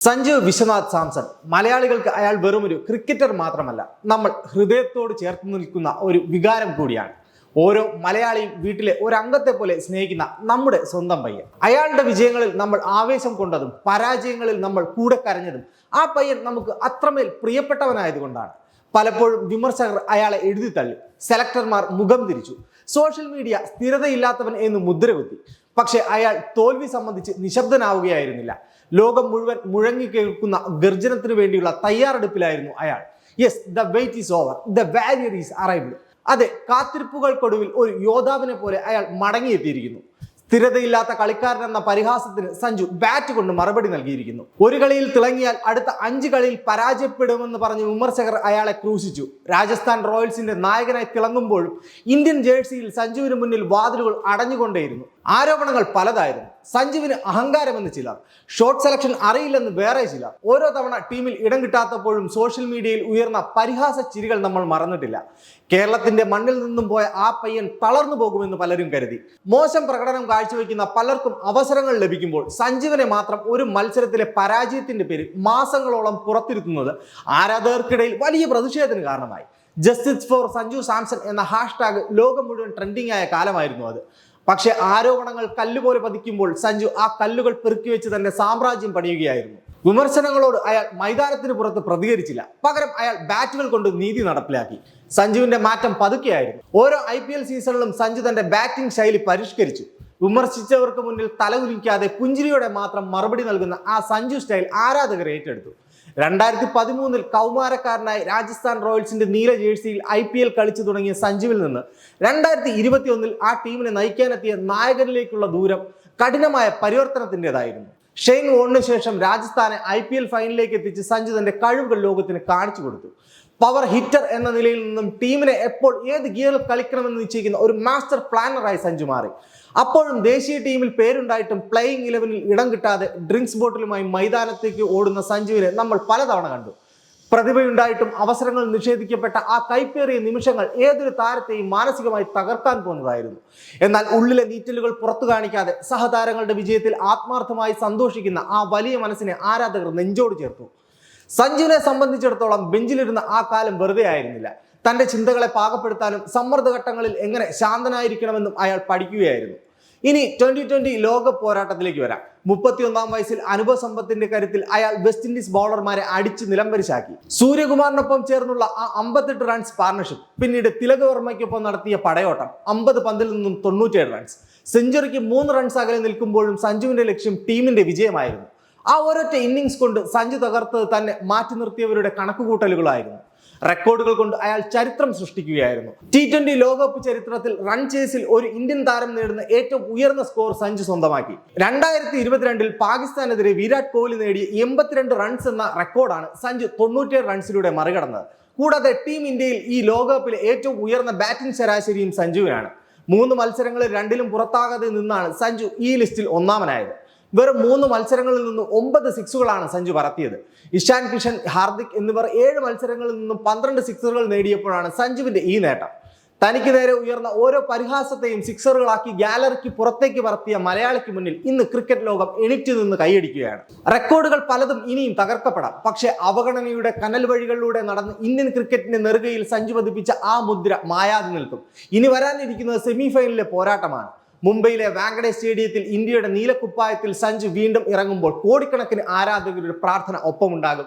സഞ്ജു വിശ്വനാഥ് സാംസൺ മലയാളികൾക്ക് അയാൾ വെറുമൊരു ക്രിക്കറ്റർ മാത്രമല്ല, നമ്മൾ ഹൃദയത്തോട് ചേർത്ത് നിൽക്കുന്ന ഒരു വികാരം കൂടിയാണ്. ഓരോ മലയാളിയും വീട്ടിലെ ഒരംഗത്തെ പോലെ സ്നേഹിക്കുന്ന നമ്മുടെ സ്വന്തം പയ്യൻ. അയാളുടെ വിജയങ്ങളിൽ നമ്മൾ ആവേശം കൊണ്ടതും പരാജയങ്ങളിൽ നമ്മൾ കൂടെ കരഞ്ഞതും ആ പയ്യൻ നമുക്ക് അത്രമേൽ പ്രിയപ്പെട്ടവനായതുകൊണ്ടാണ്. പലപ്പോഴും വിമർശകർ അയാളെ എഴുതി തള്ളി, സെലക്ടർമാർ മുഖം തിരിച്ചു, സോഷ്യൽ മീഡിയ സ്ഥിരതയില്ലാത്തവൻ എന്ന് മുദ്രകുത്തി. പക്ഷെ അയാൾ തോൽവി സംബന്ധിച്ച് നിശബ്ദനാവുകയായിരുന്നില്ല. ലോകം മുഴുവൻ മുഴങ്ങി കേൾക്കുന്ന ഗർജനത്തിന് വേണ്ടിയുള്ള തയ്യാറെടുപ്പിലായിരുന്നു അയാൾ. Yes, the wait is over, the Warrier is arrived. അതെ, കാത്തിരിപ്പുകൾക്കൊടുവിൽ ഒരു യോദ്ധാവിനെ പോലെ അയാൾ മടങ്ങിയെത്തിയിരിക്കുന്നു. സ്ഥിരതയില്ലാത്ത കളിക്കാരൻ എന്ന പരിഹാസത്തിന് സഞ്ജു ബാറ്റ് കൊണ്ട് മറുപടി നൽകിയിരിക്കുന്നു. ഒരു കളിയിൽ തിളങ്ങിയാൽ അടുത്ത 5 കളിയിൽ പരാജയപ്പെടുമെന്ന് പറഞ്ഞ് വിമർശകർ അയാളെ ക്രൂശിച്ചു. രാജസ്ഥാൻ റോയൽസിന്റെ നായകനായി തിളങ്ങുമ്പോഴും ഇന്ത്യൻ ജേഴ്സിയിൽ സഞ്ജുവിന് മുന്നിൽ വാതിലുകൾ അടഞ്ഞുകൊണ്ടേയിരുന്നു. ആരോപണങ്ങൾ പലതായിരുന്നു. സഞ്ജുവിന് അഹങ്കാരമെന്ന് ചിലർ, ഷോട്ട് സെലക്ഷൻ അറിയില്ലെന്ന് വേറെ ചിലർ. ഓരോ തവണ ടീമിൽ ഇടം കിട്ടാത്തപ്പോഴും സോഷ്യൽ മീഡിയയിൽ ഉയർന്ന പരിഹാസ ചിരികൾ നമ്മൾ മറന്നിട്ടില്ല. കേരളത്തിന്റെ മണ്ണിൽ നിന്നും പോയ ആ പയ്യൻ തളർന്നു പോകുമെന്ന് പലരും കരുതി. മോശം പ്രകടനം കാഴ്ചവെക്കുന്ന പലർക്കും അവസരങ്ങൾ ലഭിക്കുമ്പോൾ സഞ്ജുവിനെ മാത്രം ഒരു മത്സരത്തിലെ പരാജയത്തിന്റെ പേരിൽ മാസങ്ങളോളം പുറത്തിരുത്തുന്നത് ആരാധകർക്കിടയിൽ വലിയ പ്രതിഷേധത്തിന് കാരണമായി. ജസ്റ്റിസ് ഫോർ സഞ്ജു സാംസൺ എന്ന ഹാഷ്ടാഗ് ലോകം മുഴുവൻ ട്രെൻഡിംഗ് ആയ കാലമായിരുന്നു അത്. പക്ഷെ ആരോപണങ്ങൾ കല്ലുപോലെ പതിക്കുമ്പോൾ സഞ്ജു ആ കല്ലുകൾ പെറുക്കി വെച്ച് തന്നെ സാമ്രാജ്യം പണിയുകയായിരുന്നു. വിമർശനങ്ങളോട് അയാൾ മൈതാനത്തിന് പുറത്ത് പ്രതികരിച്ചില്ല. പകരം അയാൾ ബാറ്റുകൾ കൊണ്ട് നീതി നടപ്പിലാക്കി. സഞ്ജുവിന്റെ മാറ്റം പതുക്കെയായിരുന്നു. ഓരോ IPL സീസണിലും സഞ്ജു തന്റെ ബാറ്റിംഗ് ശൈലി പരിഷ്കരിച്ചു. വിമർശിച്ചവർക്ക് മുന്നിൽ തലകുലിക്കാതെ പുഞ്ചിരിയോടെ മാത്രം മറുപടി നൽകുന്ന ആ സഞ്ജു സ്റ്റൈൽ ആരാധകർ ഏറ്റെടുത്തു. 2013 കൗമാരക്കാരനായി രാജസ്ഥാൻ റോയൽസിന്റെ നീല ജേഴ്സിയിൽ IPL കളിച്ചു തുടങ്ങിയ സഞ്ജുവിൽ നിന്ന് 2021 ആ ടീമിനെ നയിക്കാനെത്തിയ നായകനിലേക്കുള്ള ദൂരം കഠിനമായ പരിവർത്തനത്തിൻ്റെതായിരുന്നു. ഷെയ്ൻ വോണിന് ശേഷം രാജസ്ഥാനെ IPL ഫൈനലിലേക്ക് എത്തിച്ച് സഞ്ജു തന്റെ കഴിവുകൾ ലോകത്തിന് കാണിച്ചു കൊടുത്തു. പവർ ഹിറ്റർ എന്ന നിലയിൽ നിന്നും ടീമിനെ എപ്പോൾ ഏത് ഗിയറിൽ കളിക്കണമെന്ന് നിശ്ചയിക്കുന്ന ഒരു മാസ്റ്റർ പ്ലാനറായി സഞ്ജു മാറി. അപ്പോഴും ദേശീയ ടീമിൽ പേരുണ്ടായിട്ടും പ്ലേയിങ് 11-ൽ ഇടം കിട്ടാതെ ഡ്രിങ്ക്സ് ബോട്ടിലുമായി മൈതാനത്തേക്ക് ഓടുന്ന സഞ്ജുവിനെ നമ്മൾ പലതവണ കണ്ടു. പ്രതിഭയുണ്ടായിട്ടും അവസരങ്ങൾ നിഷേധിക്കപ്പെട്ട ആ കൈപ്പേറിയ നിമിഷങ്ങൾ ഏതൊരു താരത്തെയും മാനസികമായി തകർക്കാൻ പോകുന്നതായിരുന്നു. എന്നാൽ ഉള്ളിലെ നീറ്റലുകൾ പുറത്തു കാണിക്കാതെ സഹതാരങ്ങളുടെ വിജയത്തിൽ ആത്മാർത്ഥമായി സന്തോഷിക്കുന്ന ആ വലിയ മനസ്സിനെ ആരാധകർ നെഞ്ചോട് ചേർത്തു. സഞ്ജുവിനെ സംബന്ധിച്ചിടത്തോളം ബെഞ്ചിലിരുന്ന ആ കാലം വെറുതെ ആയിരുന്നില്ല. തന്റെ ചിന്തകളെ പാകപ്പെടുത്താനും സമ്മർദ്ദഘട്ടങ്ങളിൽ എങ്ങനെ ശാന്തനായിരിക്കണമെന്നും അയാൾ പഠിക്കുകയായിരുന്നു. ഇനി 2020 ലോകകപ്പ് പോരാട്ടത്തിലേക്ക് വരാം. 31-ാം വയസ്സിൽ അനുഭവ സമ്പത്തിന്റെ കരുത്തിൽ അയാൾ വെസ്റ്റ് ഇൻഡീസ് ബൗളർമാരെ അടിച്ച് നിലംപരിശാക്കി. സൂര്യകുമാറിനൊപ്പം ചേർന്നുള്ള ആ 58 റൺസ് പാർട്ണർഷിപ്പ്, പിന്നീട് തിലക് വർമ്മയ്ക്കൊപ്പം നടത്തിയ പടയോട്ടം, 50 പന്തിൽ നിന്നും 97 റൺസ്, സെഞ്ചുറിക്ക് 3 റൺസ് അകലെ നിൽക്കുമ്പോഴും സഞ്ജുവിന്റെ ലക്ഷ്യം ടീമിന്റെ വിജയമായിരുന്നു. ആ ഒരൊറ്റ ഇന്നിങ്സ് കൊണ്ട് സഞ്ജു തകർത്തത് തന്നെ മാറ്റി നിർത്തിയവരുടെ കണക്കുകൂട്ടലുകളായിരുന്നു. റെക്കോർഡുകൾ കൊണ്ട് അയാൾ ചരിത്രം സൃഷ്ടിക്കുകയായിരുന്നു. T20 ലോകകപ്പ് ചരിത്രത്തിൽ റൺ ചേസിൽ ഒരു ഇന്ത്യൻ താരം നേടുന്ന ഏറ്റവും ഉയർന്ന സ്കോർ സഞ്ജു സ്വന്തമാക്കി. 2022 പാകിസ്ഥാനെതിരെ വിരാട് കോഹ്ലി നേടിയ 82 റൺസ് എന്ന റെക്കോർഡാണ് സഞ്ജു 97 റൺസിലൂടെ മറികടന്നത്. കൂടാതെ ടീം ഇന്ത്യയിൽ ഈ ലോകകപ്പിലെ ഏറ്റവും ഉയർന്ന ബാറ്റിംഗ് ശരാശരിയും സഞ്ജുവിനാണ്. 3 മത്സരങ്ങളിൽ 2-ലും പുറത്താകാതെ നിന്നാണ് സഞ്ജു ഈ ലിസ്റ്റിൽ ഒന്നാമനായത്. വെറും 3 മത്സരങ്ങളിൽ നിന്നും 9 സിക്സുകളാണ് സഞ്ജു പറത്തിയത്. ഇഷാൻ കിഷൻ, ഹാർദിക് എന്നിവർ 7 മത്സരങ്ങളിൽ നിന്നും 12 സിക്സറുകൾ നേടിയപ്പോഴാണ് സഞ്ജുവിന്റെ ഈ നേട്ടം. തനിക്ക് നേരെ ഉയർന്ന ഓരോ പരിഹാസത്തെയും സിക്സറുകളാക്കി ഗാലറിക്ക് പുറത്തേക്ക് പറത്തിയ മലയാളിക്ക് മുന്നിൽ ഇന്ന് ക്രിക്കറ്റ് ലോകം എണീറ്റ് നിന്ന് കൈയടിക്കുകയാണ്. റെക്കോർഡുകൾ പലതും ഇനിയും തകർക്കപ്പെടാം. പക്ഷേ അവഗണനയുടെ കനൽ വഴികളിലൂടെ നടന്ന് ഇന്ത്യൻ ക്രിക്കറ്റിന്റെ നെറുകയിൽ സഞ്ജു പതിപ്പിച്ച ആ മുദ്ര മായാതെ നിൽക്കും. ഇനി വരാനിരിക്കുന്നത് സെമി ഫൈനലിലെ പോരാട്ടമാണ്. മുംബൈയിലെ വാങ്കഡെ സ്റ്റേഡിയത്തിൽ ഇന്ത്യയുടെ നീലക്കുപ്പായത്തിൽ സഞ്ജു വീണ്ടും ഇറങ്ങുമ്പോൾ കോടിക്കണക്കിന് ആരാധകരുടെ പ്രാർത്ഥന ഒപ്പമുണ്ടാകും.